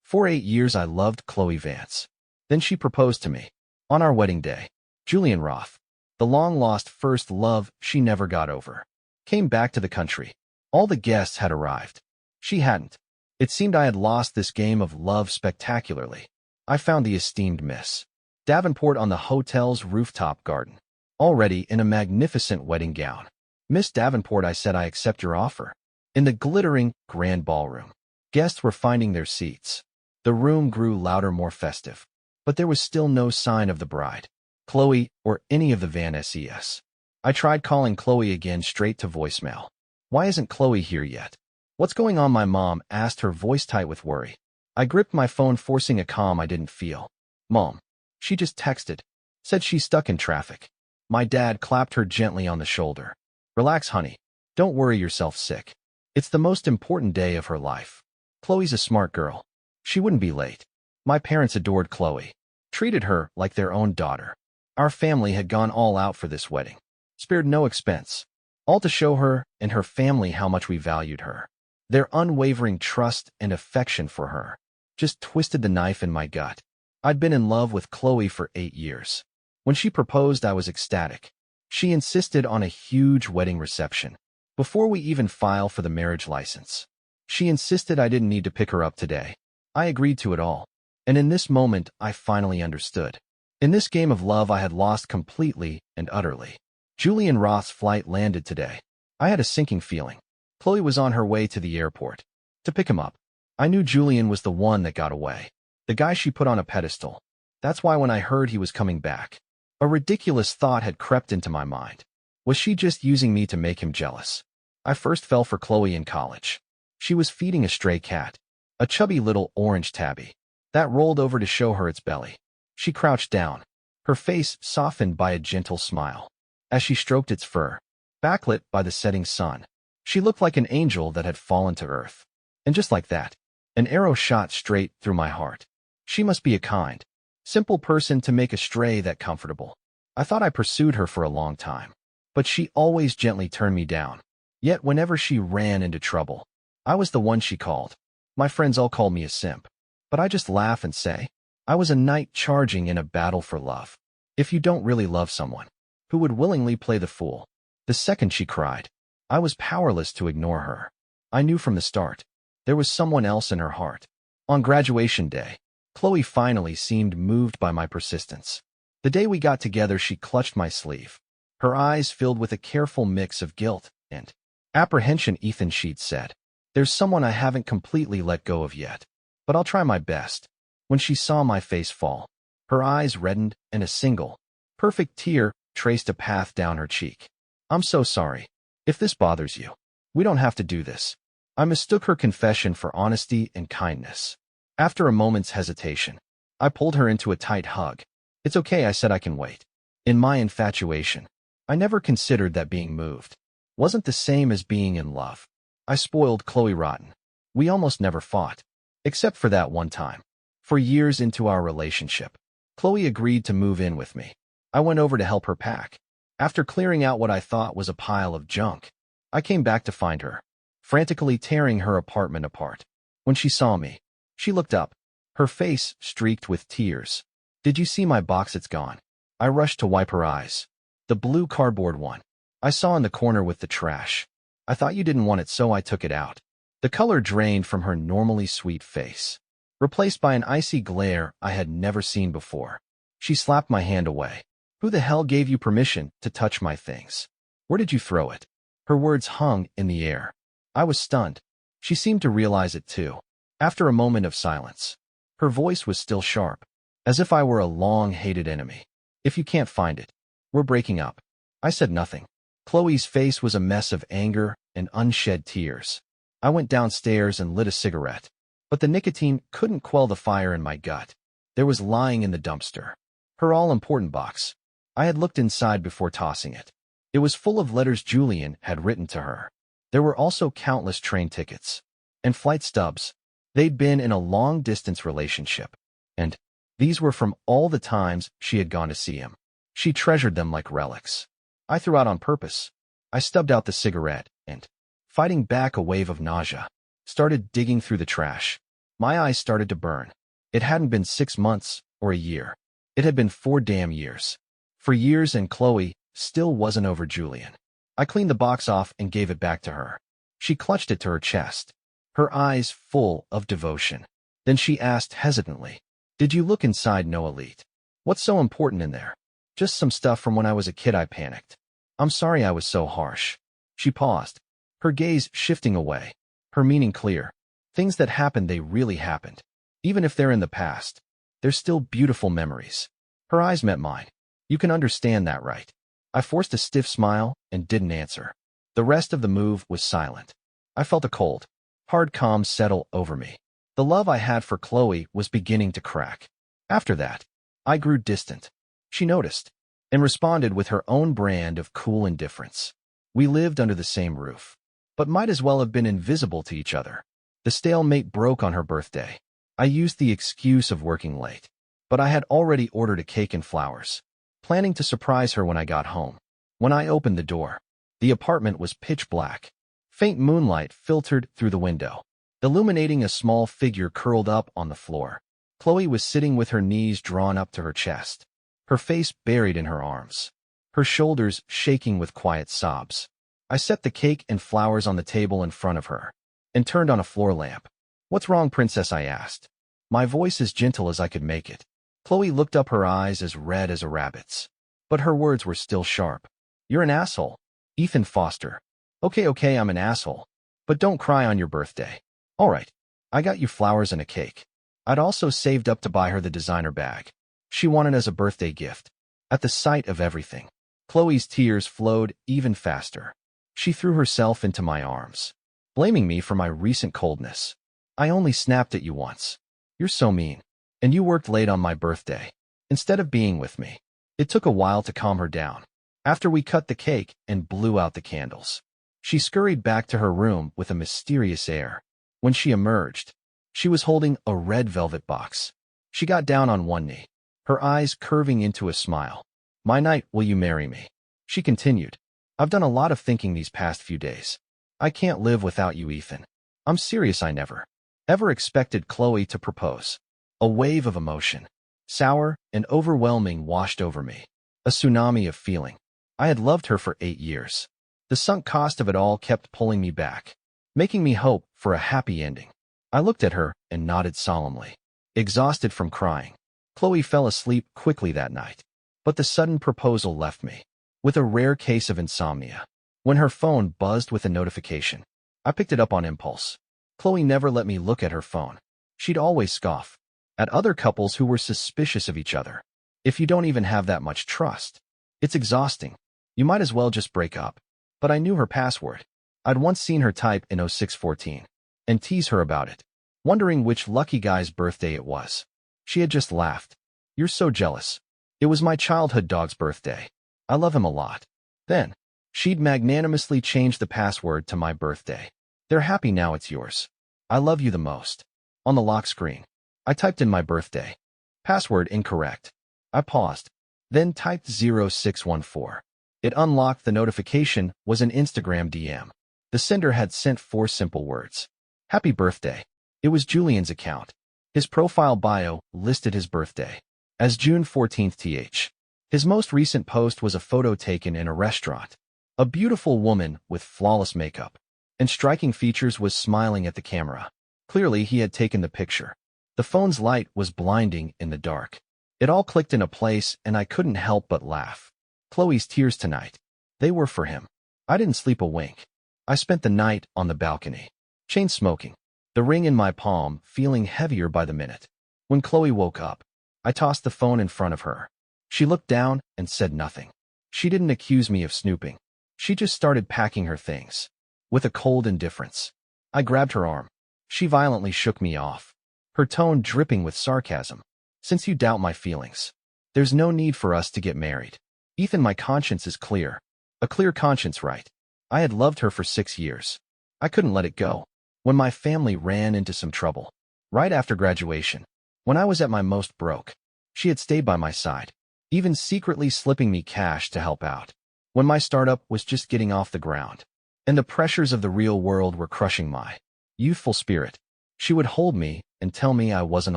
For 8 years I loved Chloe Vance. Then she proposed to me. On our wedding day, Julian Roth, the long-lost first love she never got over, came back to the country. All the guests had arrived. She hadn't. It seemed I had lost this game of love spectacularly. I found the esteemed Miss Davenport on the hotel's rooftop garden, already in a magnificent wedding gown. "Miss Davenport," I said, "I accept your offer." In the glittering, grand ballroom, guests were finding their seats. The room grew louder, more festive. But there was still no sign of the bride, Chloe, or any of the Van Ses. I tried calling Chloe again, straight to voicemail. "Why isn't Chloe here yet? What's going on?" my mom asked, her voice tight with worry. I gripped my phone, forcing a calm I didn't feel. "Mom, she just texted. Said she's stuck in traffic." My dad clapped her gently on the shoulder. "Relax, honey. Don't worry yourself sick. It's the most important day of her life. Chloe's a smart girl. She wouldn't be late." My parents adored Chloe, treated her like their own daughter. Our family had gone all out for this wedding, spared no expense, all to show her and her family how much we valued her. Their unwavering trust and affection for her just twisted the knife in my gut. I'd been in love with Chloe for 8 years. When she proposed, I was ecstatic. She insisted on a huge wedding reception before we even file for the marriage license. She insisted I didn't need to pick her up today. I agreed to it all. And in this moment, I finally understood. In this game of love, I had lost completely and utterly. Julian Roth's flight landed today. I had a sinking feeling. Chloe was on her way to the airport to pick him up. I knew Julian was the one that got away, the guy she put on a pedestal. That's why when I heard he was coming back, a ridiculous thought had crept into my mind. Was she just using me to make him jealous? I first fell for Chloe in college. She was feeding a stray cat, a chubby little orange tabby, that rolled over to show her its belly. She crouched down, her face softened by a gentle smile. As she stroked its fur, backlit by the setting sun, she looked like an angel that had fallen to earth. And just like that, an arrow shot straight through my heart. She must be a kind, simple person to make a stray that comfortable. I thought I pursued her for a long time, but she always gently turned me down. Yet whenever she ran into trouble, I was the one she called. My friends all called me a simp, but I just laugh and say, I was a knight charging in a battle for love. If you don't really love someone, who would willingly play the fool? The second she cried, I was powerless to ignore her. I knew from the start, there was someone else in her heart. On graduation day, Chloe finally seemed moved by my persistence. The day we got together, she clutched my sleeve, her eyes filled with a careful mix of guilt and apprehension. "Ethan," she'd said, "there's someone I haven't completely let go of yet, but I'll try my best." When she saw my face fall, her eyes reddened and a single, perfect tear traced a path down her cheek. "I'm so sorry. If this bothers you, we don't have to do this." I mistook her confession for honesty and kindness. After a moment's hesitation, I pulled her into a tight hug. "It's okay," I said, "I can wait." In my infatuation, I never considered that being moved wasn't the same as being in love. I spoiled Chloe rotten. We almost never fought, except for that one time. For years into our relationship, Chloe agreed to move in with me. I went over to help her pack. After clearing out what I thought was a pile of junk, I came back to find her, frantically tearing her apartment apart. When she saw me, she looked up, her face streaked with tears. "Did you see my box? It's gone." I rushed to wipe her eyes. "The blue cardboard one I saw in the corner with the trash. I thought you didn't want it, so I took it out." The color drained from her normally sweet face, replaced by an icy glare I had never seen before. She slapped my hand away. "Who the hell gave you permission to touch my things? Where did you throw it?" Her words hung in the air. I was stunned. She seemed to realize it too. After a moment of silence, her voice was still sharp, as if I were a long-hated enemy. "If you can't find it, we're breaking up." I said nothing. Chloe's face was a mess of anger and unshed tears. I went downstairs and lit a cigarette, but the nicotine couldn't quell the fire in my gut. There was lying in the dumpster, her all-important box. I had looked inside before tossing it. It was full of letters Julian had written to her. There were also countless train tickets and flight stubs. They'd been in a long-distance relationship, and these were from all the times she had gone to see him. She treasured them like relics. I threw out on purpose. I stubbed out the cigarette and, fighting back a wave of nausea, started digging through the trash. My eyes started to burn. It hadn't been 6 months or a year. It had been 4 damn years. For years, and Chloe still wasn't over Julian. I cleaned the box off and gave it back to her. She clutched it to her chest, her eyes full of devotion. Then she asked hesitantly, "Did you look inside, no elite? What's so important in there?" "Just some stuff from when I was a kid," I panicked. "I'm sorry I was so harsh." She paused, her gaze shifting away, her meaning clear. Things that happened, they really happened. Even if they're in the past, they're still beautiful memories. Her eyes met mine. "You can understand that, right?" I forced a stiff smile and didn't answer. The rest of the move was silent. I felt a cold, hard calm settle over me. The love I had for Chloe was beginning to crack. After that, I grew distant. She noticed and responded with her own brand of cool indifference. We lived under the same roof, but might as well have been invisible to each other. The stalemate broke on her birthday. I used the excuse of working late, but I had already ordered a cake and flowers, planning to surprise her when I got home. When I opened the door, the apartment was pitch black. Faint moonlight filtered through the window, illuminating a small figure curled up on the floor. Chloe was sitting with her knees drawn up to her chest, her face buried in her arms, her shoulders shaking with quiet sobs. I set the cake and flowers on the table in front of her and turned on a floor lamp. "What's wrong, princess?" I asked, my voice as gentle as I could make it. Chloe looked up, her eyes as red as a rabbit's, but her words were still sharp. "You're an asshole, Ethan Foster." Okay, I'm an asshole, but don't cry on your birthday." "All right, I got you flowers and a cake." I'd also saved up to buy her the designer bag she wanted as a birthday gift. At the sight of everything, Chloe's tears flowed even faster. She threw herself into my arms, blaming me for my recent coldness. "I only snapped at you once. You're so mean. And you worked late on my birthday instead of being with me." It took a while to calm her down. After we cut the cake and blew out the candles, she scurried back to her room with a mysterious air. When she emerged, she was holding a red velvet box. She got down on one knee, her eyes curving into a smile. "My knight, will you marry me?" she continued. "I've done a lot of thinking these past few days. I can't live without you, Ethan. I'm serious. I never, ever expected Chloe to propose." A wave of emotion, sour and overwhelming, washed over me. A tsunami of feeling. I had loved her for 8 years. The sunk cost of it all kept pulling me back, making me hope for a happy ending. I looked at her and nodded solemnly, exhausted from crying. Chloe fell asleep quickly that night, but the sudden proposal left me with a rare case of insomnia. When her phone buzzed with a notification, I picked it up on impulse. Chloe never let me look at her phone. She'd always scoff at other couples who were suspicious of each other. If you don't even have that much trust, it's exhausting. You might as well just break up. But I knew her password. I'd once seen her type in 0614 and tease her about it, wondering which lucky guy's birthday it was. She had just laughed. "You're so jealous. It was my childhood dog's birthday. I love him a lot." Then, she'd magnanimously changed the password to my birthday. "They're happy now, it's yours. I love you the most." On the lock screen, I typed in my birthday. Password incorrect. I paused, then typed 0614. It unlocked. The notification was an Instagram DM. The sender had sent 4 simple words. "Happy birthday." It was Julian's account. His profile bio listed his birthday as June 14th th. His most recent post was a photo taken in a restaurant. A beautiful woman with flawless makeup and striking features was smiling at the camera. Clearly, he had taken the picture. The phone's light was blinding in the dark. It all clicked into place, and I couldn't help but laugh. Chloe's tears tonight. They were for him. I didn't sleep a wink. I spent the night on the balcony, chain smoking, the ring in my palm feeling heavier by the minute. When Chloe woke up, I tossed the phone in front of her. She looked down and said nothing. She didn't accuse me of snooping. She just started packing her things with a cold indifference. I grabbed her arm. She violently shook me off, her tone dripping with sarcasm. "Since you doubt my feelings, there's no need for us to get married. Ethan, my conscience is clear." A clear conscience, right? I had loved her for 6 years. I couldn't let it go. When my family ran into some trouble, right after graduation, when I was at my most broke, she had stayed by my side, even secretly slipping me cash to help out. When my startup was just getting off the ground, and the pressures of the real world were crushing my youthful spirit, she would hold me and tell me I wasn't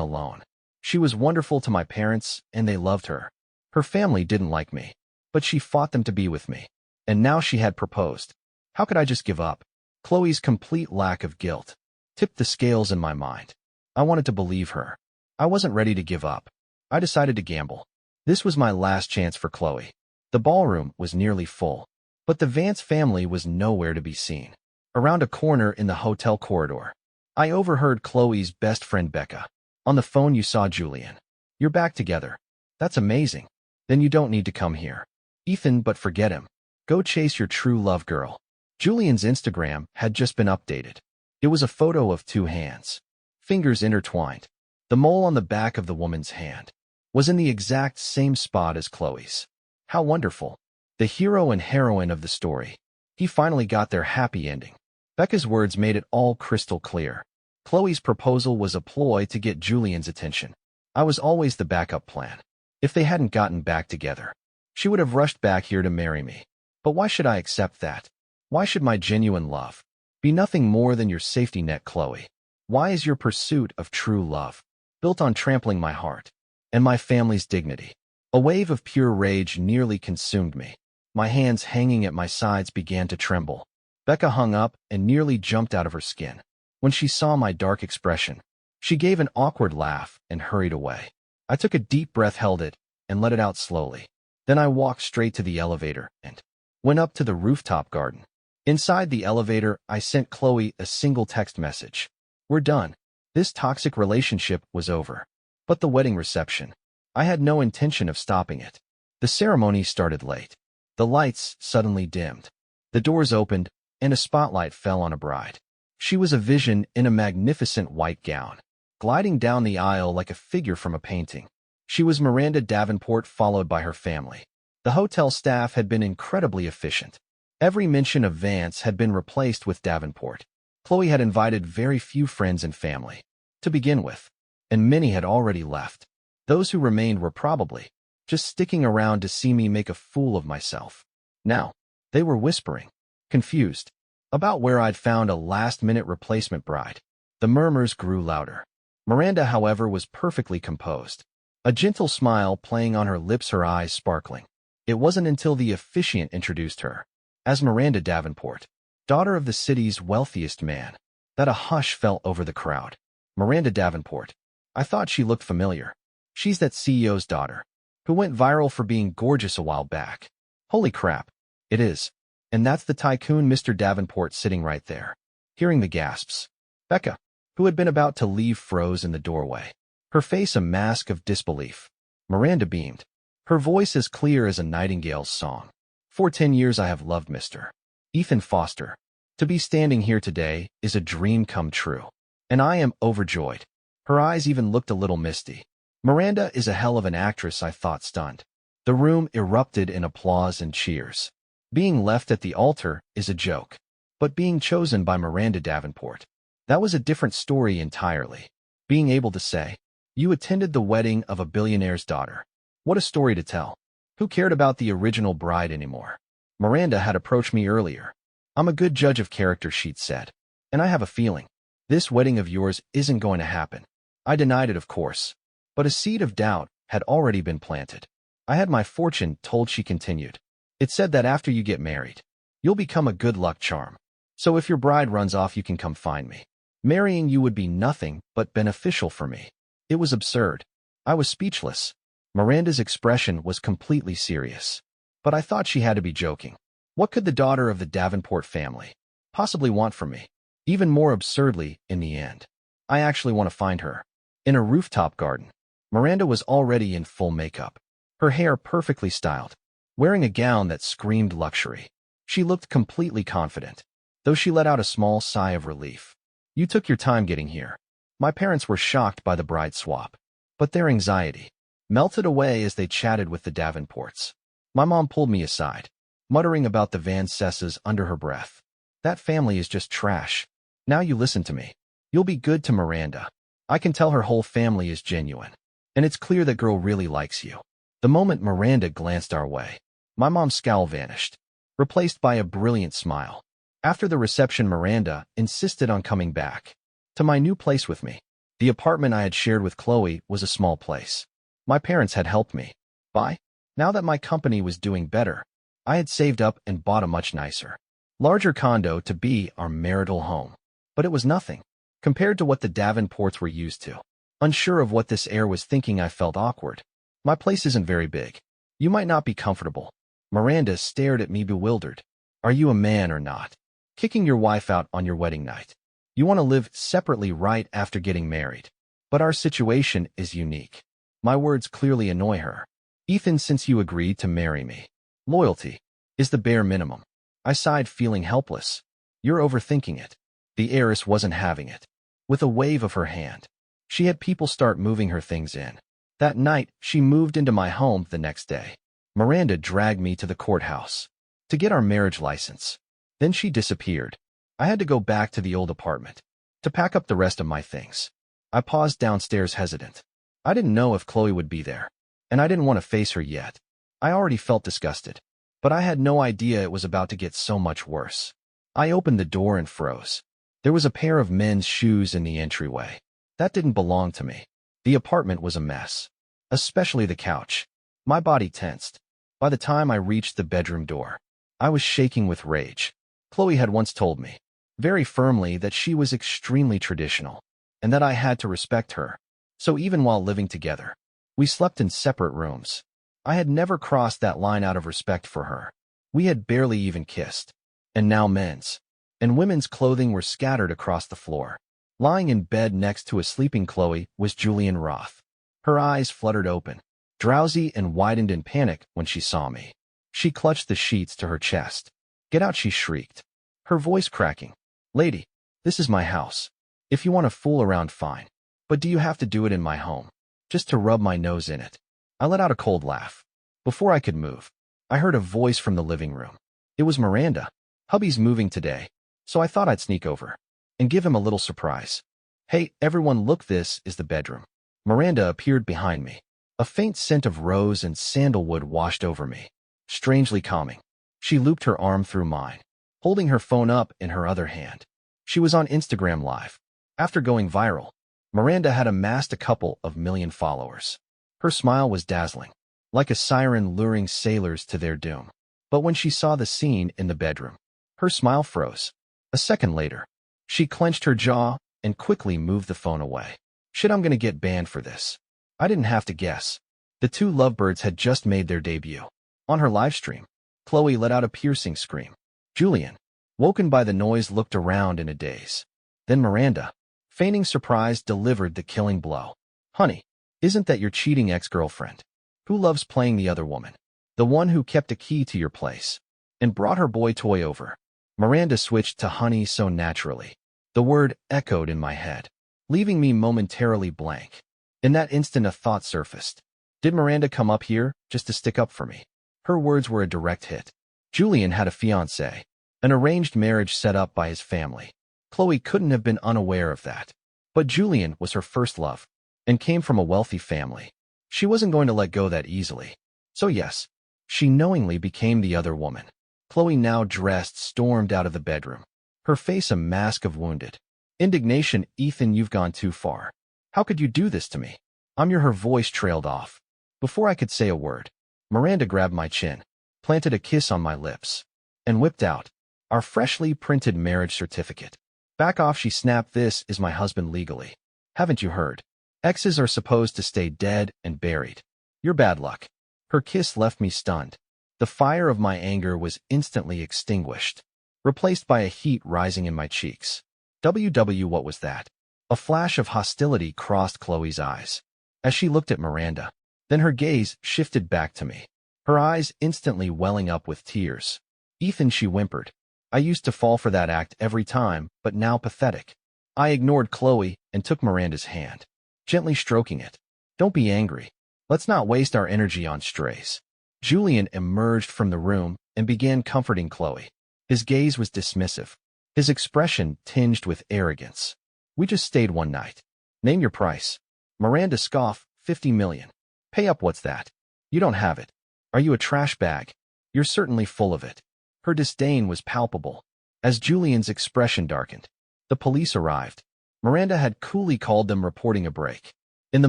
alone. She was wonderful to my parents, and they loved her. Her family didn't like me, but she fought them to be with me. And now she had proposed. How could I just give up? Chloe's complete lack of guilt tipped the scales in my mind. I wanted to believe her. I wasn't ready to give up. I decided to gamble. This was my last chance for Chloe. The ballroom was nearly full, but the Vance family was nowhere to be seen. Around a corner in the hotel corridor, I overheard Chloe's best friend Becca. On the phone you saw Julian. You're back together. That's amazing. Then you don't need to come here. Ethan, but forget him. Go chase your true love girl. Julian's Instagram had just been updated. It was a photo of two hands, fingers intertwined. The mole on the back of the woman's hand was in the exact same spot as Chloe's. How wonderful. The hero and heroine of the story. He finally got their happy ending. Becca's words made it all crystal clear. Chloe's proposal was a ploy to get Julian's attention. I was always the backup plan. If they hadn't gotten back together, she would have rushed back here to marry me. But why should I accept that? Why should my genuine love be nothing more than your safety net, Chloe? Why is your pursuit of true love built on trampling my heart and my family's dignity? A wave of pure rage nearly consumed me. My hands hanging at my sides began to tremble. Becca hung up and nearly jumped out of her skin. When she saw my dark expression, she gave an awkward laugh and hurried away. I took a deep breath, held it, and let it out slowly. Then I walked straight to the elevator and went up to the rooftop garden. Inside the elevator, I sent Chloe a single text message. We're done. This toxic relationship was over. But the wedding reception, I had no intention of stopping it. The ceremony started late. The lights suddenly dimmed. The doors opened, and a spotlight fell on a bride. She was a vision in a magnificent white gown, gliding down the aisle like a figure from a painting. She was Miranda Davenport, followed by her family. The hotel staff had been incredibly efficient. Every mention of Vance had been replaced with Davenport. Chloe had invited very few friends and family to begin with, and many had already left. Those who remained were probably just sticking around to see me make a fool of myself. Now, they were whispering, confused, about where I'd found a last-minute replacement bride. The murmurs grew louder. Miranda, however, was perfectly composed, a gentle smile playing on her lips, her eyes sparkling. It wasn't until the officiant introduced her as Miranda Davenport, daughter of the city's wealthiest man, that a hush fell over the crowd. Miranda Davenport. I thought she looked familiar. She's that CEO's daughter, who went viral for being gorgeous a while back. Holy crap. It is. And that's the tycoon, Mr. Davenport, sitting right there. Hearing the gasps, Becca, who had been about to leave, froze in the doorway, her face a mask of disbelief. Miranda beamed, her voice as clear as a nightingale's song. For 10 years I have loved Mr. Ethan Foster. To be standing here today is a dream come true, and I am overjoyed. Her eyes even looked a little misty. Miranda is a hell of an actress, I thought, stunned. The room erupted in applause and cheers. Being left at the altar is a joke, but being chosen by Miranda Davenport, that was a different story entirely. Being able to say, you attended the wedding of a billionaire's daughter. What a story to tell. Who cared about the original bride anymore? Miranda had approached me earlier. I'm a good judge of character, she'd said, and I have a feeling this wedding of yours isn't going to happen. I denied it, of course, but a seed of doubt had already been planted. I had my fortune told, she continued. It said that after you get married, you'll become a good luck charm. So if your bride runs off, you can come find me. Marrying you would be nothing but beneficial for me. It was absurd. I was speechless. Miranda's expression was completely serious. But I thought she had to be joking. What could the daughter of the Davenport family possibly want from me? Even more absurdly, in the end, I actually want to find her. In a rooftop garden, Miranda was already in full makeup, her hair perfectly styled, wearing a gown that screamed luxury. She looked completely confident, though she let out a small sigh of relief. You took your time getting here. My parents were shocked by the bride swap, but their anxiety melted away as they chatted with the Davenports. My mom pulled me aside, muttering about the Van Cesses under her breath. That family is just trash. Now you listen to me. You'll be good to Miranda. I can tell her whole family is genuine, and it's clear that girl really likes you. The moment Miranda glanced our way, my mom's scowl vanished, replaced by a brilliant smile. After the reception, Miranda insisted on coming back to my new place with me. The apartment I had shared with Chloe was a small place. My parents had helped me buy. Now that my company was doing better, I had saved up and bought a much nicer, larger condo to be our marital home. But it was nothing compared to what the Davenports were used to. Unsure of what this heir was thinking, I felt awkward. My place isn't very big. You might not be comfortable. Miranda stared at me bewildered. Are you a man or not? Kicking your wife out on your wedding night. You want to live separately right after getting married. But our situation is unique. My words clearly annoy her. Ethan, since you agreed to marry me, loyalty is the bare minimum. I sighed, feeling helpless. You're overthinking it. The heiress wasn't having it. With a wave of her hand, she had people start moving her things in. That night, she moved into my home the next day. Miranda dragged me to the courthouse to get our marriage license. Then she disappeared. I had to go back to the old apartment to pack up the rest of my things. I paused downstairs, hesitant. I didn't know if Chloe would be there, and I didn't want to face her yet. I already felt disgusted, but I had no idea it was about to get so much worse. I opened the door and froze. There was a pair of men's shoes in the entryway. That didn't belong to me. The apartment was a mess, especially the couch. My body tensed. By the time I reached the bedroom door, I was shaking with rage. Chloe had once told me, very firmly, that she was extremely traditional, and that I had to respect her. So even while living together, we slept in separate rooms. I had never crossed that line out of respect for her. We had barely even kissed. And now men's and women's clothing were scattered across the floor. Lying in bed next to a sleeping Chloe was Julian Roth. Her eyes fluttered open, drowsy, and widened in panic when she saw me. She clutched the sheets to her chest. Get out, she shrieked, her voice cracking. Lady, this is my house. If you want to fool around, fine. But do you have to do it in my home, just to rub my nose in it? I let out a cold laugh. Before I could move, I heard a voice from the living room. It was Miranda. Hubby's moving today, so I thought I'd sneak over and give him a little surprise. Hey, everyone, look, this is the bedroom. Miranda appeared behind me. A faint scent of rose and sandalwood washed over me, strangely calming. She looped her arm through mine, holding her phone up in her other hand. She was on Instagram Live. After going viral, Miranda had amassed a couple of million followers. Her smile was dazzling, like a siren luring sailors to their doom. But when she saw the scene in the bedroom, her smile froze. A second later, she clenched her jaw and quickly moved the phone away. Shit, I'm gonna get banned for this. I didn't have to guess. The two lovebirds had just made their debut. On her live stream, Chloe let out a piercing scream. Julian, woken by the noise, looked around in a daze. Then Miranda, feigning surprise, delivered the killing blow. Honey, isn't that your cheating ex-girlfriend? Who loves playing the other woman? The one who kept a key to your place and brought her boy toy over. Miranda switched to honey so naturally. The word echoed in my head, leaving me momentarily blank. In that instant, a thought surfaced. Did Miranda come up here just to stick up for me? Her words were a direct hit. Julian had a fiancée, an arranged marriage set up by his family. Chloe couldn't have been unaware of that. But Julian was her first love and came from a wealthy family. She wasn't going to let go that easily. So yes, she knowingly became the other woman. Chloe, now dressed, stormed out of the bedroom, her face a mask of wounded indignation. Ethan, you've gone too far. How could you do this to me? Her voice trailed off. Before I could say a word, Miranda grabbed my chin, planted a kiss on my lips, and whipped out our freshly printed marriage certificate. Back off, she snapped. This is my husband legally. Haven't you heard? Exes are supposed to stay dead and buried. You're bad luck. Her kiss left me stunned. The fire of my anger was instantly extinguished, replaced by a heat rising in my cheeks. What was that? A flash of hostility crossed Chloe's eyes as she looked at Miranda. Then her gaze shifted back to me, her eyes instantly welling up with tears. Ethan, she whimpered. I used to fall for that act every time, but now pathetic. I ignored Chloe and took Miranda's hand, gently stroking it. Don't be angry. Let's not waste our energy on strays. Julian emerged from the room and began comforting Chloe. His gaze was dismissive, his expression tinged with arrogance. We just stayed one night. Name your price. Miranda scoffed. 50 million. Pay up. What's that? You don't have it. Are you a trash bag? You're certainly full of it. Her disdain was palpable as Julian's expression darkened. The police arrived. Miranda had coolly called them, reporting a break. In the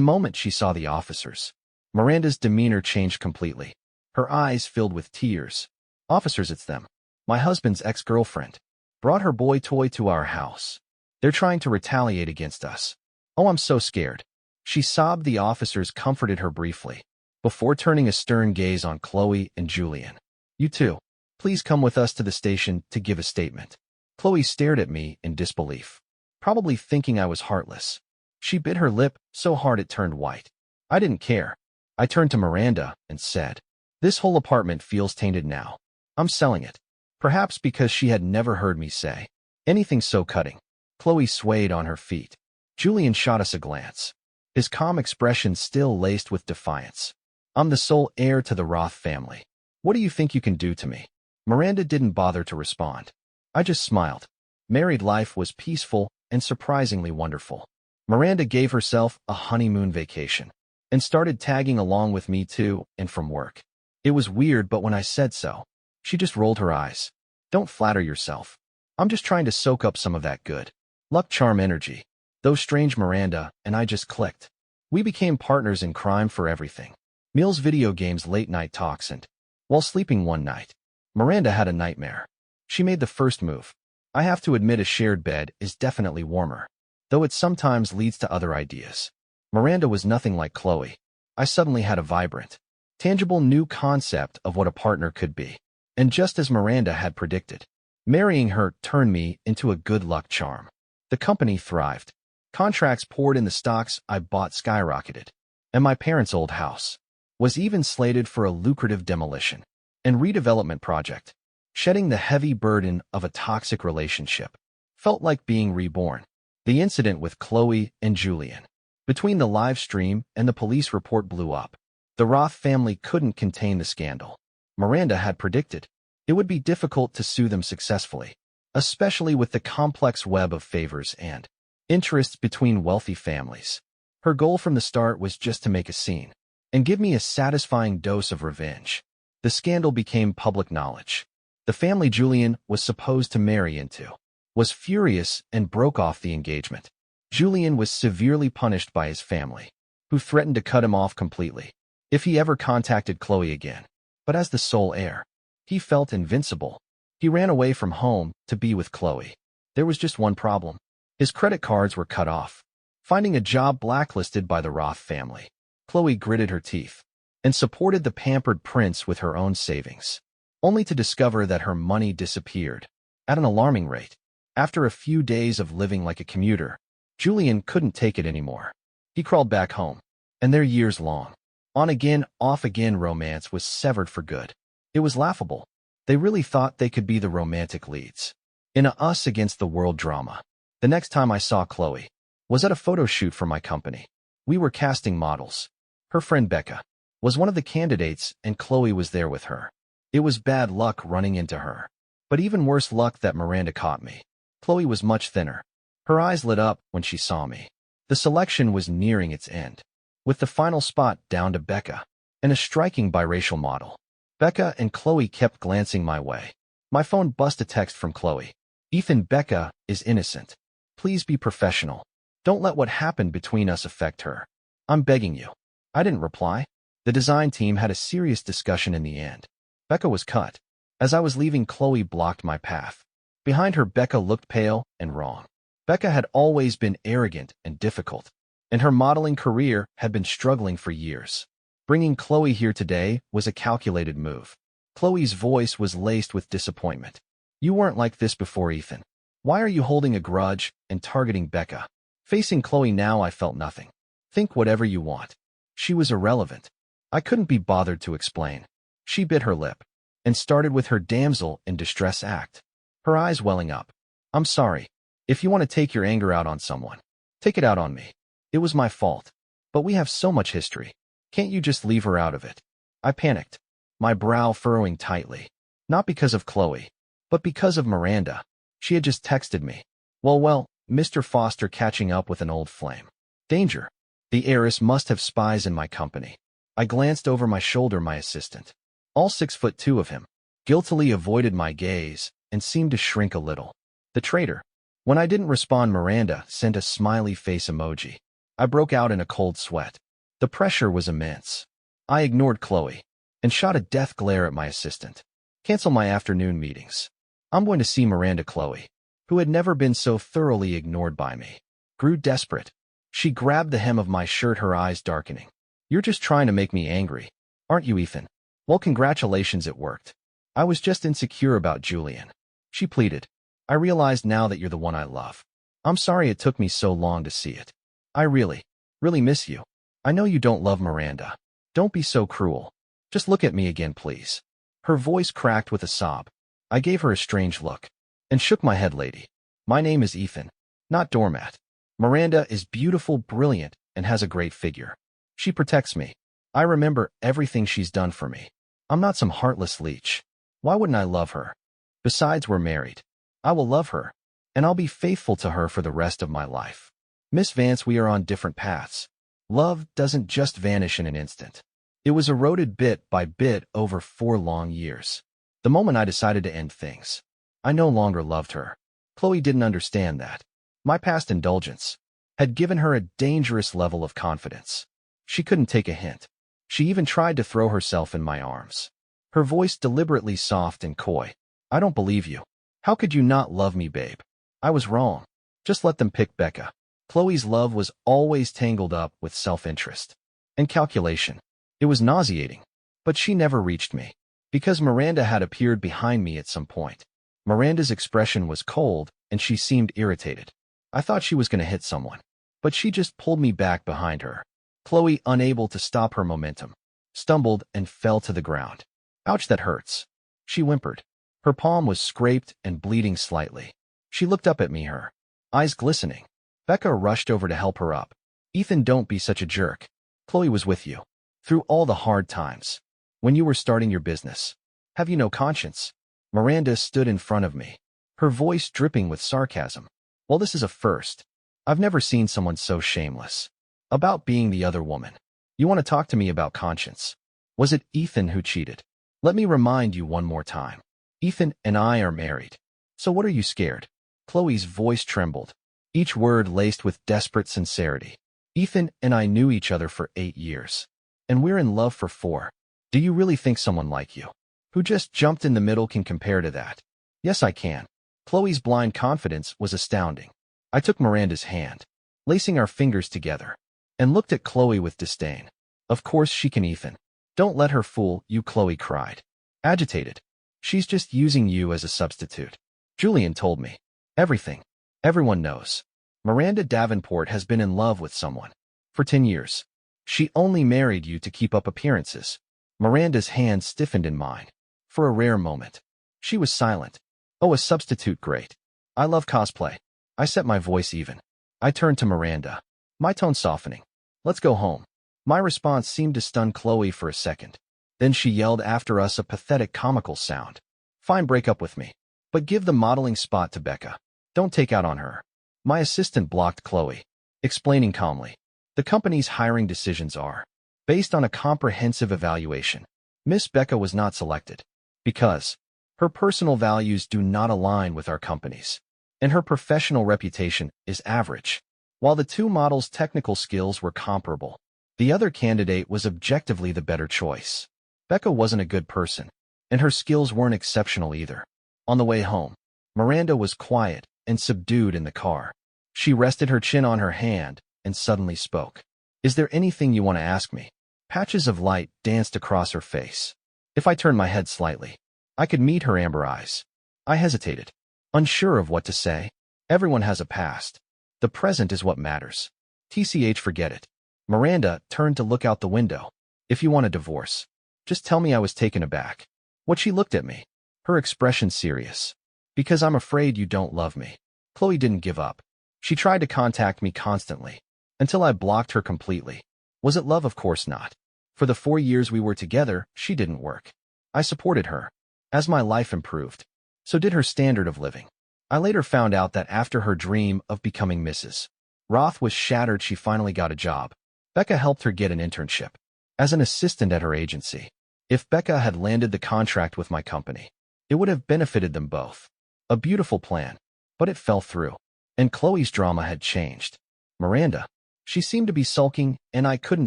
moment she saw the officers, Miranda's demeanor changed completely. Her eyes filled with tears. "Officers, it's them. My husband's ex-girlfriend. Brought her boy toy to our house. They're trying to retaliate against us. Oh, I'm so scared." She sobbed. The officers comforted her briefly, before turning a stern gaze on Chloe and Julian. "You two, please come with us to the station to give a statement." Chloe stared at me in disbelief, probably thinking I was heartless. She bit her lip so hard it turned white. I didn't care. I turned to Miranda and said, "This whole apartment feels tainted now. I'm selling it." Perhaps because she had never heard me say anything so cutting. Chloe swayed on her feet. Julian shot us a glance, his calm expression still laced with defiance. "I'm the sole heir to the Roth family. What do you think you can do to me?" Miranda didn't bother to respond. I just smiled. Married life was peaceful and surprisingly wonderful. Miranda gave herself a honeymoon vacation and started tagging along with me too and from work. It was weird, but when I said so, she just rolled her eyes. "Don't flatter yourself. I'm just trying to soak up some of that good luck charm energy." Though strange, Miranda and I just clicked. We became partners in crime for everything. Meals, video games, late night talks, and while sleeping one night, Miranda had a nightmare. She made the first move. I have to admit, a shared bed is definitely warmer, though it sometimes leads to other ideas. Miranda was nothing like Chloe. I suddenly had a vibrant, tangible new concept of what a partner could be. And just as Miranda had predicted, marrying her turned me into a good luck charm. The company thrived. Contracts poured in, the stocks I bought skyrocketed, and my parents' old house was even slated for a lucrative demolition and redevelopment project. Shedding the heavy burden of a toxic relationship felt like being reborn. The incident with Chloe and Julian, between the live stream and the police report, blew up. The Roth family couldn't contain the scandal. Miranda had predicted it would be difficult to sue them successfully, especially with the complex web of favors and interests between wealthy families. Her goal from the start was just to make a scene and give me a satisfying dose of revenge. The scandal became public knowledge. The family Julian was supposed to marry into was furious and broke off the engagement. Julian was severely punished by his family, who threatened to cut him off completely if he ever contacted Chloe again. But as the sole heir, he felt invincible. He ran away from home to be with Chloe. There was just one problem. His credit cards were cut off, finding a job blacklisted by the Roth family. Chloe gritted her teeth and supported the pampered prince with her own savings, only to discover that her money disappeared at an alarming rate. After a few days of living like a commuter, Julian couldn't take it anymore. He crawled back home, and their years-long, on-again, off-again romance was severed for good. It was laughable. They really thought they could be the romantic leads in a us-against-the-world drama. The next time I saw Chloe was at a photo shoot for my company. We were casting models. Her friend Becca was one of the candidates, and Chloe was there with her. It was bad luck running into her, but even worse luck that Miranda caught me. Chloe was much thinner. Her eyes lit up when she saw me. The selection was nearing its end, with the final spot down to Becca and a striking biracial model. Becca and Chloe kept glancing my way. My phone buzzed, a text from Chloe. "Ethan, Becca is innocent. Please be professional. Don't let what happened between us affect her. I'm begging you." I didn't reply. The design team had a serious discussion in the end. Becca was cut. As I was leaving, Chloe blocked my path. Behind her, Becca looked pale and wrong. Becca had always been arrogant and difficult, and her modeling career had been struggling for years. Bringing Chloe here today was a calculated move. Chloe's voice was laced with disappointment. "You weren't like this before, Ethan. Why are you holding a grudge and targeting Becca?" Facing Chloe now, I felt nothing. "Think whatever you want." She was irrelevant. I couldn't be bothered to explain. She bit her lip and started with her damsel in distress act, her eyes welling up. "I'm sorry. If you want to take your anger out on someone, take it out on me. It was my fault. But we have so much history. Can't you just leave her out of it?" I panicked, my brow furrowing tightly. Not because of Chloe, but because of Miranda. She had just texted me. Well, Mr. Foster catching up with an old flame. Danger. The heiress must have spies in my company. I glanced over my shoulder. My assistant, all 6'2" of him, guiltily avoided my gaze and seemed to shrink a little. The traitor. When I didn't respond, Miranda sent a smiley face emoji. I broke out in a cold sweat. The pressure was immense. I ignored Chloe and shot a death glare at my assistant. Cancel my afternoon meetings. I'm going to see Miranda. Chloe, who had never been so thoroughly ignored by me, grew desperate. She grabbed the hem of my shirt, her eyes darkening. You're just trying to make me angry, aren't you, Ethan? Well, congratulations, it worked. I was just insecure about Julian. She pleaded. I realized now that you're the one I love. I'm sorry it took me so long to see it. I really miss you. I know you don't love Miranda. Don't be so cruel. Just look at me again, please. Her voice cracked with a sob. I gave her a strange look and shook my head. Lady, my name is Ethan, not doormat. Miranda is beautiful, brilliant, and has a great figure. She protects me. I remember everything she's done for me. I'm not some heartless leech. Why wouldn't I love her? Besides, we're married. I will love her, and I'll be faithful to her for the rest of my life. Miss Vance, we are on different paths. Love doesn't just vanish in an instant. It was eroded bit by bit over 4 long years. The moment I decided to end things, I no longer loved her. Chloe didn't understand that. My past indulgence had given her a dangerous level of confidence. She couldn't take a hint. She even tried to throw herself in my arms. Her voice deliberately soft and coy. I don't believe you. How could you not love me, babe? I was wrong. Just let them pick Becca. Chloe's love was always tangled up with self-interest and calculation. It was nauseating, but she never reached me, because Miranda had appeared behind me at some point. Miranda's expression was cold, and she seemed irritated. I thought she was going to hit someone, but she just pulled me back behind her. Chloe, unable to stop her momentum, stumbled and fell to the ground. Ouch, that hurts. She whimpered. Her palm was scraped and bleeding slightly. She looked up at me, her eyes glistening. Becca rushed over to help her up. Ethan, don't be such a jerk. Chloe was with you through all the hard times. When you were starting your business. Have you no conscience? Miranda stood in front of me, her voice dripping with sarcasm. Well, this is a first. I've never seen someone so shameless about being the other woman. You want to talk to me about conscience? Was it Ethan who cheated? Let me remind you one more time. Ethan and I are married. So what are you scared? Chloe's voice trembled, each word laced with desperate sincerity. Ethan and I knew each other for 8 years, and we're in love for 4. Do you really think someone like you, who just jumped in the middle, can compare to that? Yes, I can. Chloe's blind confidence was astounding. I took Miranda's hand, lacing our fingers together, and looked at Chloe with disdain. Of course she can, Ethan. Don't let her fool you, Chloe cried, agitated. She's just using you as a substitute. Julian told me everything. Everyone knows. Miranda Davenport has been in love with someone for 10 years. She only married you to keep up appearances. Miranda's hand stiffened in mine. For a rare moment, she was silent. Oh, a substitute, great. I love cosplay. I set my voice even. I turned to Miranda, my tone softening. Let's go home. My response seemed to stun Chloe for a second. Then she yelled after us a pathetic comical sound. Fine, break up with me, but give the modeling spot to Becca. Don't take out on her. My assistant blocked Chloe, explaining calmly. The company's hiring decisions are based on a comprehensive evaluation. Miss Becca was not selected because her personal values do not align with our company's, and her professional reputation is average. While the 2 models' technical skills were comparable, the other candidate was objectively the better choice. Becca wasn't a good person, and her skills weren't exceptional either. On the way home, Miranda was quiet and subdued in the car. She rested her chin on her hand and suddenly spoke. Is there anything you want to ask me? Patches of light danced across her face. If I turned my head slightly, I could meet her amber eyes. I hesitated, unsure of what to say. Everyone has a past. The present is what matters. TCH, forget it. Miranda turned to look out the window. If you want a divorce, just tell me. I was taken aback. What? She looked at me, her expression serious. Because I'm afraid you don't love me. Chloe didn't give up. She tried to contact me constantly, until I blocked her completely. Was it love? Of course not. For the 4 years we were together, she didn't work. I supported her. As my life improved, so did her standard of living. I later found out that after her dream of becoming Mrs. Roth was shattered, she finally got a job. Becca helped her get an internship as an assistant at her agency. If Becca had landed the contract with my company, it would have benefited them both. A beautiful plan, but it fell through. And Chloe's drama had changed. Miranda. She seemed to be sulking, and I couldn't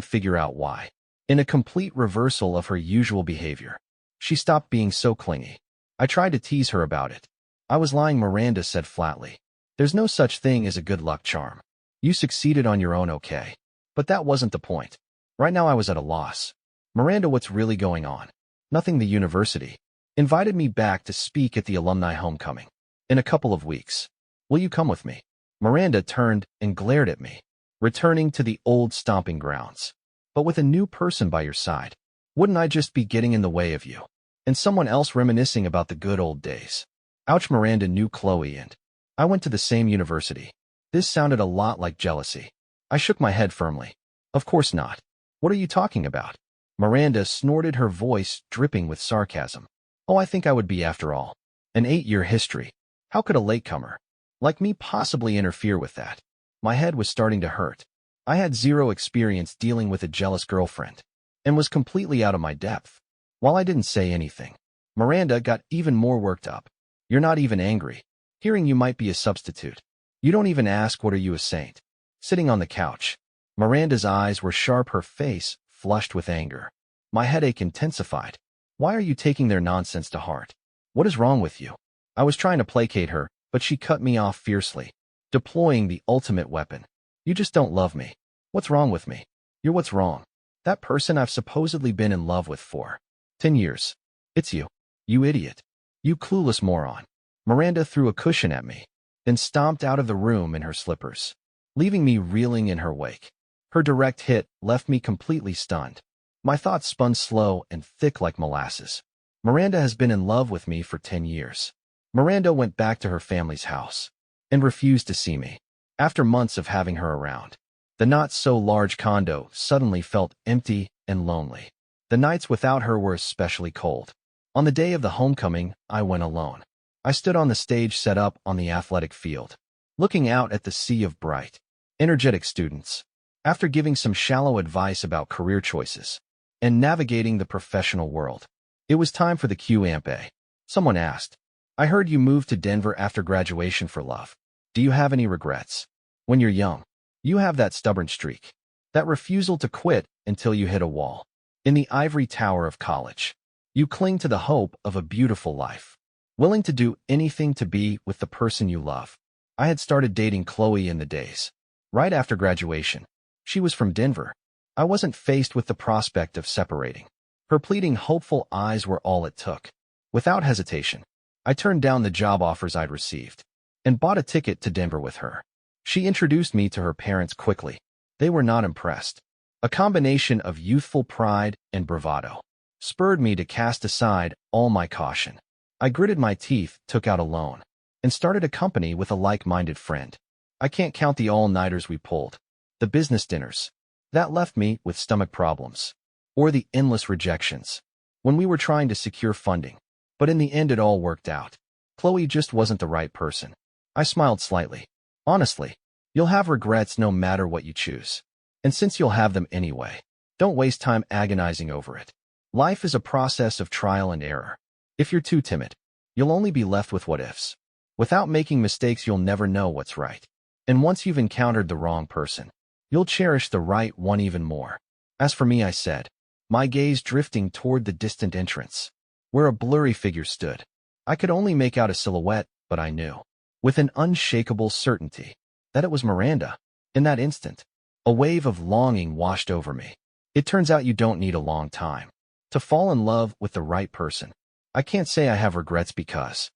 figure out why. In a complete reversal of her usual behavior, she stopped being so clingy. I tried to tease her about it. I was lying, Miranda said flatly. There's no such thing as a good luck charm. You succeeded on your own, okay? But that wasn't the point. Right now I was at a loss. Miranda, what's really going on? Nothing. The university invited me back to speak at the alumni homecoming in a couple of weeks. Will you come with me? Miranda turned and glared at me. Returning to the old stomping grounds. But with a new person by your side, wouldn't I just be getting in the way of you? And someone else reminiscing about the good old days. Ouch. Miranda knew Chloe and I went to the same university. This sounded a lot like jealousy. I shook my head firmly. Of course not. What are you talking about? Miranda snorted, her voice dripping with sarcasm. Oh, I think I would be after all. An 8-year history. How could a latecomer like me possibly interfere with that? My head was starting to hurt. I had zero experience dealing with a jealous girlfriend and was completely out of my depth. While I didn't say anything, Miranda got even more worked up. You're not even angry. Hearing you might be a substitute. You don't even ask, what are you, a saint? Sitting on the couch. Miranda's eyes were sharp, her face flushed with anger. My headache intensified. Why are you taking their nonsense to heart? What is wrong with you? I was trying to placate her, but she cut me off fiercely, deploying the ultimate weapon. You just don't love me. What's wrong with me? You're what's wrong. That person I've supposedly been in love with for 10 years. It's you. You idiot. You clueless moron. Miranda threw a cushion at me, then stomped out of the room in her slippers, leaving me reeling in her wake. Her direct hit left me completely stunned. My thoughts spun slow and thick like molasses. Miranda has been in love with me for 10 years. Miranda went back to her family's house and refused to see me. After months of having her around, the not-so-large condo suddenly felt empty and lonely. The nights without her were especially cold. On the day of the homecoming, I went alone. I stood on the stage set up on the athletic field, looking out at the sea of bright, energetic students. After giving some shallow advice about career choices and navigating the professional world, it was time for the Q&A. Someone asked, I heard you moved to Denver after graduation for love. Do you have any regrets? When you're young, you have that stubborn streak, that refusal to quit until you hit a wall. In the ivory tower of college, you cling to the hope of a beautiful life, willing to do anything to be with the person you love. I had started dating Chloe in the days right after graduation. She was from Denver. I wasn't faced with the prospect of separating. Her pleading, hopeful eyes were all it took. Without hesitation, I turned down the job offers I'd received and bought a ticket to Denver with her. She introduced me to her parents quickly. They were not impressed. A combination of youthful pride and bravado spurred me to cast aside all my caution. I gritted my teeth, took out a loan, and started a company with a like-minded friend. I can't count the all-nighters we pulled, the business dinners that left me with stomach problems, or the endless rejections when we were trying to secure funding. But in the end, it all worked out. Chloe just wasn't the right person. I smiled slightly. Honestly, you'll have regrets no matter what you choose. And since you'll have them anyway, don't waste time agonizing over it. Life is a process of trial and error. If you're too timid, you'll only be left with what-ifs. Without making mistakes, you'll never know what's right. And once you've encountered the wrong person, you'll cherish the right one even more. As for me, I said, my gaze drifting toward the distant entrance, where a blurry figure stood. I could only make out a silhouette, but I knew, with an unshakable certainty, that it was Miranda. In that instant, a wave of longing washed over me. It turns out you don't need a long time to fall in love with the right person. I can't say I have regrets because,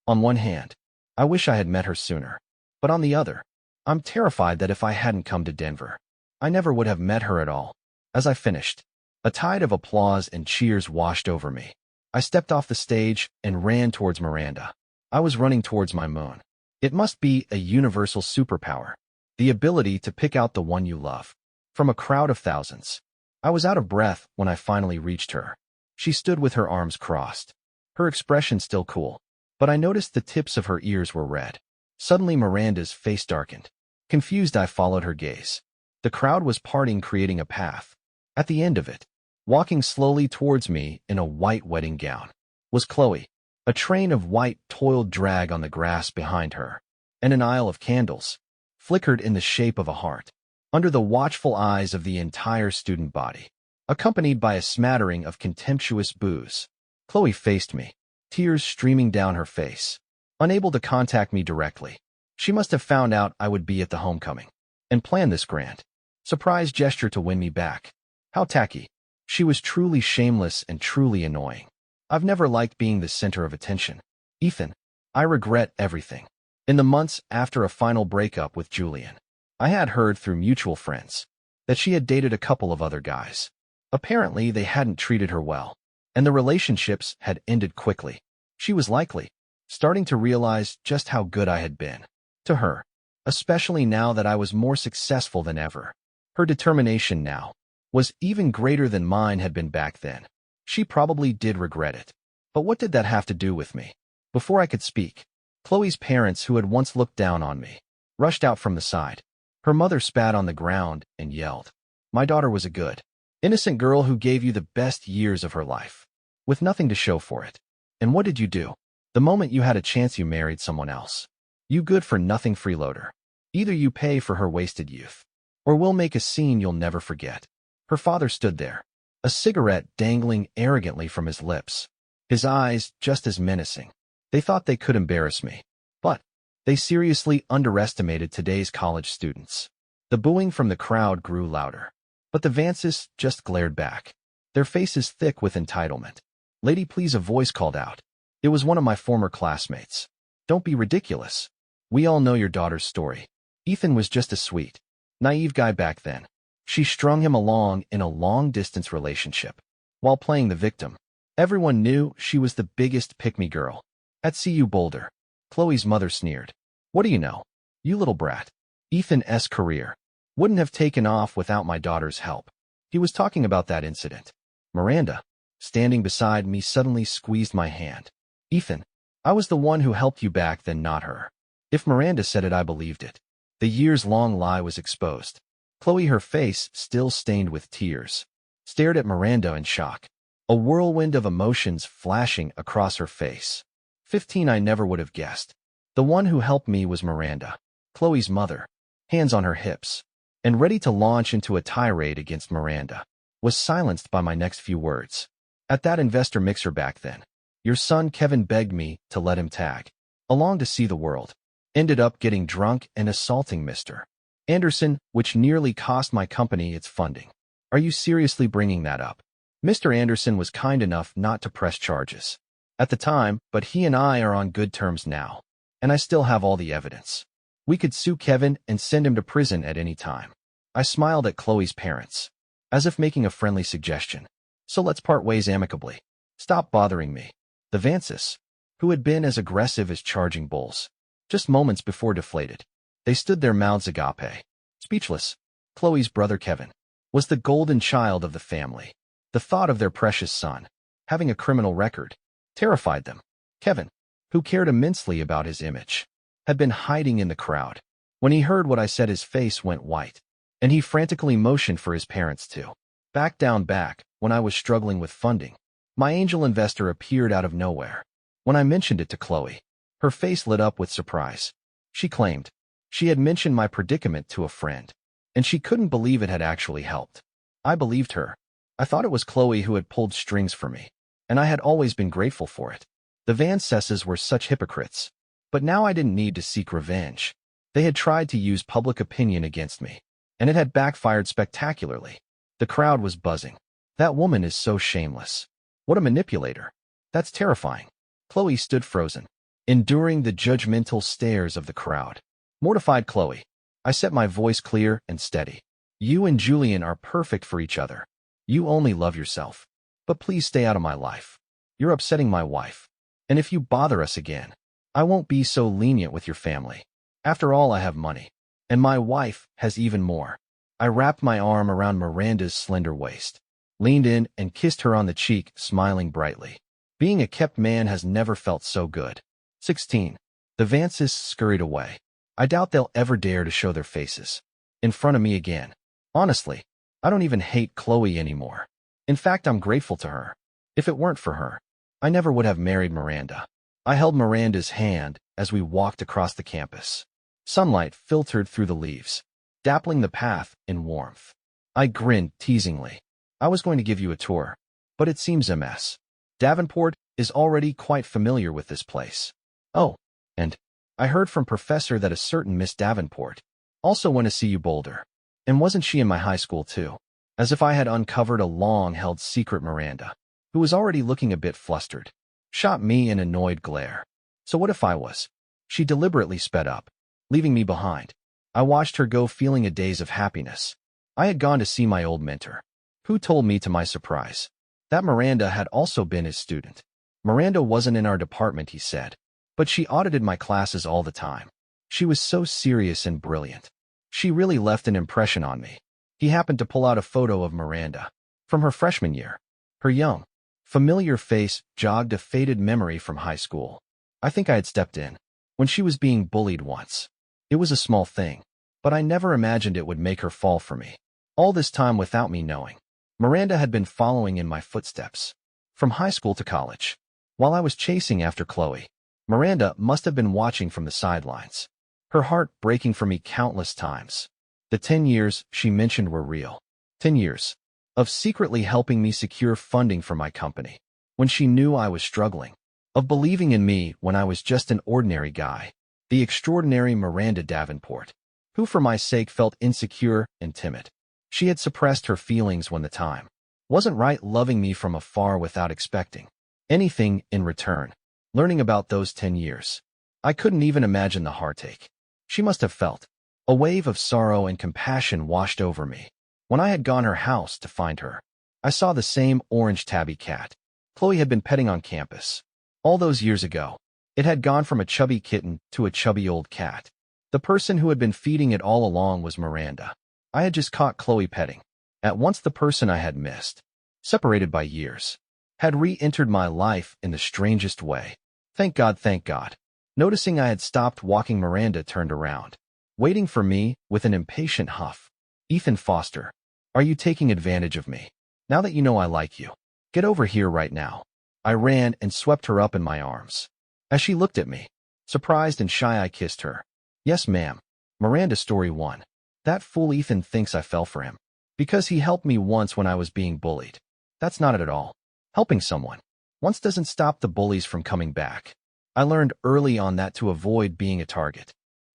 on one hand, I wish I had met her sooner. But on the other, I'm terrified that if I hadn't come to Denver, I never would have met her at all. As I finished, a tide of applause and cheers washed over me. I stepped off the stage and ran towards Miranda. I was running towards my moon. It must be a universal superpower, the ability to pick out the one you love from a crowd of thousands. I was out of breath when I finally reached her. She stood with her arms crossed, her expression still cool, but I noticed the tips of her ears were red. Suddenly Miranda's face darkened. Confused, I followed her gaze. The crowd was parting, creating a path. At the end of it, walking slowly towards me in a white wedding gown, was Chloe. A train of white toiled drag on the grass behind her, and an aisle of candles flickered in the shape of a heart, under the watchful eyes of the entire student body, accompanied by a smattering of contemptuous boos. Chloe faced me, tears streaming down her face. Unable to contact me directly, she must have found out I would be at the homecoming, and planned this grand surprise gesture to win me back. How tacky. She was truly shameless and truly annoying. I've never liked being the center of attention. Ethan, I regret everything. In the months after a final breakup with Julian, I had heard through mutual friends that she had dated a couple of other guys. Apparently, they hadn't treated her well, and the relationships had ended quickly. She was likely starting to realize just how good I had been to her, especially now that I was more successful than ever. Her determination now was even greater than mine had been back then. She probably did regret it. But what did that have to do with me? Before I could speak, Chloe's parents, who had once looked down on me, rushed out from the side. Her mother spat on the ground and yelled, "My daughter was a good, innocent girl who gave you the best years of her life, with nothing to show for it. And what did you do? The moment you had a chance, you married someone else. You good-for-nothing freeloader. Either you pay for her wasted youth, or we'll make a scene you'll never forget." Her father stood there, a cigarette dangling arrogantly from his lips, his eyes just as menacing. They thought they could embarrass me, but they seriously underestimated today's college students. The booing from the crowd grew louder, but the Vances just glared back, their faces thick with entitlement. "Lady, please," a voice called out. It was one of my former classmates. "Don't be ridiculous. We all know your daughter's story. Ethan was just a sweet, naive guy back then. She strung him along in a long-distance relationship, while playing the victim. Everyone knew she was the biggest pick-me girl at CU Boulder." Chloe's mother sneered. "What do you know? You little brat. Ethan's career wouldn't have taken off without my daughter's help." He was talking about that incident. Miranda, standing beside me, suddenly squeezed my hand. "Ethan, I was the one who helped you back then, not her." If Miranda said it, I believed it. The years-long lie was exposed. Chloe, her face still stained with tears, stared at Miranda in shock, a whirlwind of emotions flashing across her face. 15, I never would have guessed. The one who helped me was Miranda, Chloe's mother, hands on her hips, and ready to launch into a tirade against Miranda, was silenced by my next few words. "At that investor mixer back then, your son Kevin begged me to let him tag along to see the world. Ended up getting drunk and assaulting Mr. Anderson, which nearly cost my company its funding." "Are you seriously bringing that up?" "Mr. Anderson was kind enough not to press charges at the time, but he and I are on good terms now, and I still have all the evidence. We could sue Kevin and send him to prison at any time." I smiled at Chloe's parents, as if making a friendly suggestion. "So let's part ways amicably. Stop bothering me." The Vances, who had been as aggressive as charging bulls just moments before, deflated. They stood their mouths agape, speechless. Chloe's brother Kevin was the golden child of the family. The thought of their precious son having a criminal record terrified them. Kevin, who cared immensely about his image, had been hiding in the crowd. When he heard what I said, his face went white, and he frantically motioned for his parents to back down. Back when I was struggling with funding, my angel investor appeared out of nowhere. When I mentioned it to Chloe, her face lit up with surprise. She claimed she had mentioned my predicament to a friend, and she couldn't believe it had actually helped. I believed her. I thought it was Chloe who had pulled strings for me, and I had always been grateful for it. The Vances were such hypocrites. But now I didn't need to seek revenge. They had tried to use public opinion against me, and it had backfired spectacularly. The crowd was buzzing. "That woman is so shameless. What a manipulator. That's terrifying." Chloe stood frozen, enduring the judgmental stares of the crowd. Mortified Chloe, I set my voice clear and steady. "You and Julian are perfect for each other. You only love yourself. But please stay out of my life. You're upsetting my wife. And if you bother us again, I won't be so lenient with your family. After all, I have money, and my wife has even more." I wrapped my arm around Miranda's slender waist, leaned in and kissed her on the cheek, smiling brightly. Being a kept man has never felt so good. 16. The Vances scurried away. I doubt they'll ever dare to show their faces in front of me again. Honestly, I don't even hate Chloe anymore. In fact, I'm grateful to her. If it weren't for her, I never would have married Miranda. I held Miranda's hand as we walked across the campus. Sunlight filtered through the leaves, dappling the path in warmth. I grinned teasingly. I was going to give you a tour, but it seems a mess. Davenport is already quite familiar with this place. Oh, and I heard from Professor that a certain Miss Davenport also went to see you Boulder. And wasn't she in my high school too? As if I had uncovered a long-held secret. Miranda, who was already looking a bit flustered, shot me an annoyed glare. So what if I was? She deliberately sped up, leaving me behind. I watched her go, feeling a daze of happiness. I had gone to see my old mentor, who told me to my surprise that Miranda had also been his student. Miranda wasn't in our department, he said, but she audited my classes all the time. She was so serious and brilliant. She really left an impression on me. He happened to pull out a photo of Miranda from her freshman year. Her young, familiar face jogged a faded memory from high school. I think I had stepped in when she was being bullied once. It was a small thing, but I never imagined it would make her fall for me. All this time without me knowing, Miranda had been following in my footsteps, from high school to college. While I was chasing after Chloe, Miranda must have been watching from the sidelines, her heart breaking for me countless times. The 10 years she mentioned were real. 10 years of secretly helping me secure funding for my company when she knew I was struggling, of believing in me when I was just an ordinary guy, the extraordinary Miranda Davenport, who for my sake felt insecure and timid. She had suppressed her feelings when the time wasn't right, loving me from afar without expecting anything in return. Learning about those 10 years, I couldn't even imagine the heartache she must have felt. A wave of sorrow and compassion washed over me. When I had gone her house to find her, I saw the same orange tabby cat Chloe had been petting on campus. All those years ago, it had gone from a chubby kitten to a chubby old cat. The person who had been feeding it all along was Miranda. I had just caught Chloe petting. At once the person I had missed, separated by years, had re-entered my life in the strangest way. Thank God, thank God. Noticing I had stopped walking, Miranda turned around, waiting for me with an impatient huff. Ethan Foster, are you taking advantage of me? Now that you know I like you, get over here right now. I ran and swept her up in my arms. As she looked at me, surprised and shy, I kissed her. Yes, ma'am. Miranda, story 1. That fool Ethan thinks I fell for him because he helped me once when I was being bullied. That's not it at all. Helping someone once doesn't stop the bullies from coming back. I learned early on that to avoid being a target,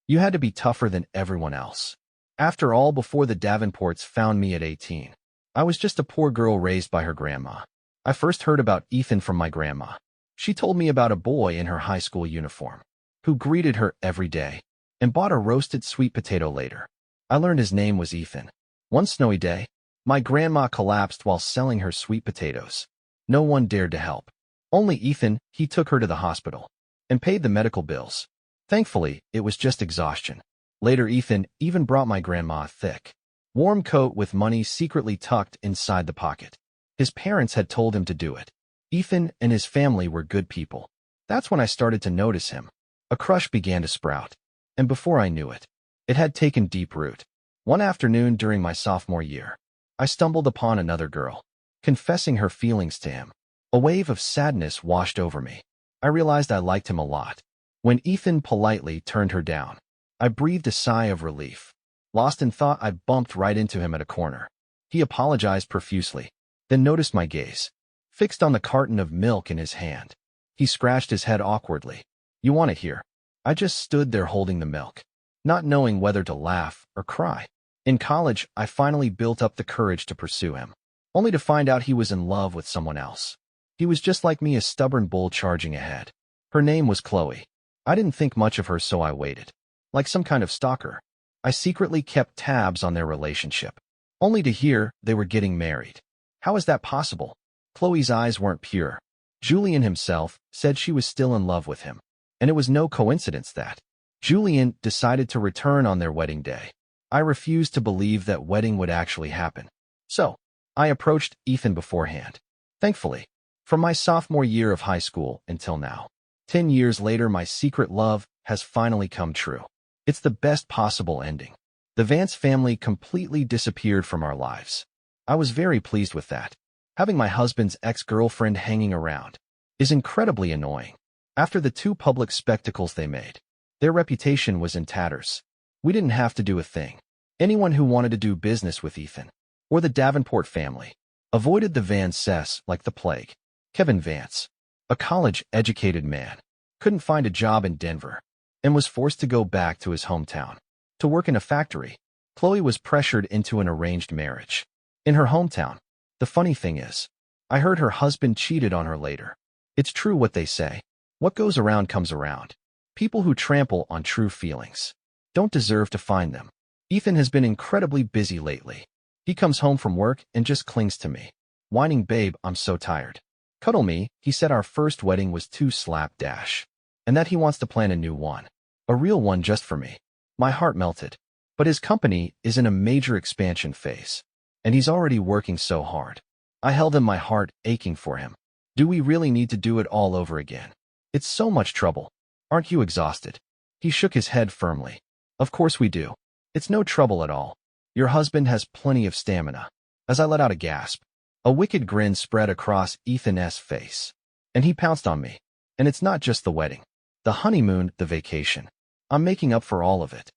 you had to be tougher than everyone else. After all, before the Davenports found me at 18, I was just a poor girl raised by her grandma. I first heard about Ethan from my grandma. She told me about a boy in her high school uniform who greeted her every day and bought a roasted sweet potato later. I learned his name was Ethan. One snowy day, my grandma collapsed while selling her sweet potatoes. No one dared to help. Only Ethan. He took her to the hospital and paid the medical bills. Thankfully, it was just exhaustion. Later, Ethan even brought my grandma a thick, warm coat with money secretly tucked inside the pocket. His parents had told him to do it. Ethan and his family were good people. That's when I started to notice him. A crush began to sprout, and before I knew it, it had taken deep root. One afternoon during my sophomore year, I stumbled upon another girl, confessing her feelings to him. A wave of sadness washed over me. I realized I liked him a lot. When Ethan politely turned her down, I breathed a sigh of relief. Lost in thought, I bumped right into him at a corner. He apologized profusely, then noticed my gaze, fixed on the carton of milk in his hand. He scratched his head awkwardly. You want it here? I just stood there holding the milk, not knowing whether to laugh or cry. In college, I finally built up the courage to pursue him, only to find out he was in love with someone else. He was just like me, a stubborn bull charging ahead. Her name was Chloe. I didn't think much of her, so I waited. Like some kind of stalker, I secretly kept tabs on their relationship, only to hear they were getting married. How is that possible? Chloe's eyes weren't pure. Julian himself said she was still in love with him, and it was no coincidence that Julian decided to return on their wedding day. I refused to believe that wedding would actually happen. So, I approached Ethan beforehand. Thankfully, from my sophomore year of high school until now, 10 years later, my secret love has finally come true. It's the best possible ending. The Vance family completely disappeared from our lives. I was very pleased with that. Having my husband's ex-girlfriend hanging around is incredibly annoying. After the two public spectacles they made, Their reputation was in tatters. We didn't have to do a thing. Anyone who wanted to do business with Ethan, or the Davenport family, avoided the Van Cess like the plague. Kevin Vance, a college-educated man, couldn't find a job in Denver and was forced to go back to his hometown to work in a factory. Chloe was pressured into an arranged marriage in her hometown. The funny thing is, I heard her husband cheated on her later. It's true what they say. What goes around comes around. People who trample on true feelings don't deserve to find them. Ethan has been incredibly busy lately. He comes home from work and just clings to me, whining, "Babe, I'm so tired. Cuddle me." He said our first wedding was too slapdash, and that he wants to plan a new one, a real one just for me. My heart melted. But his company is in a major expansion phase, and he's already working so hard. I held in my heart, aching for him. Do we really need to do it all over again? It's so much trouble. Aren't you exhausted? He shook his head firmly. Of course we do. It's no trouble at all. Your husband has plenty of stamina. As I let out a gasp, a wicked grin spread across Ethan's face, and he pounced on me. And it's not just the wedding, the honeymoon, the vacation. I'm making up for all of it.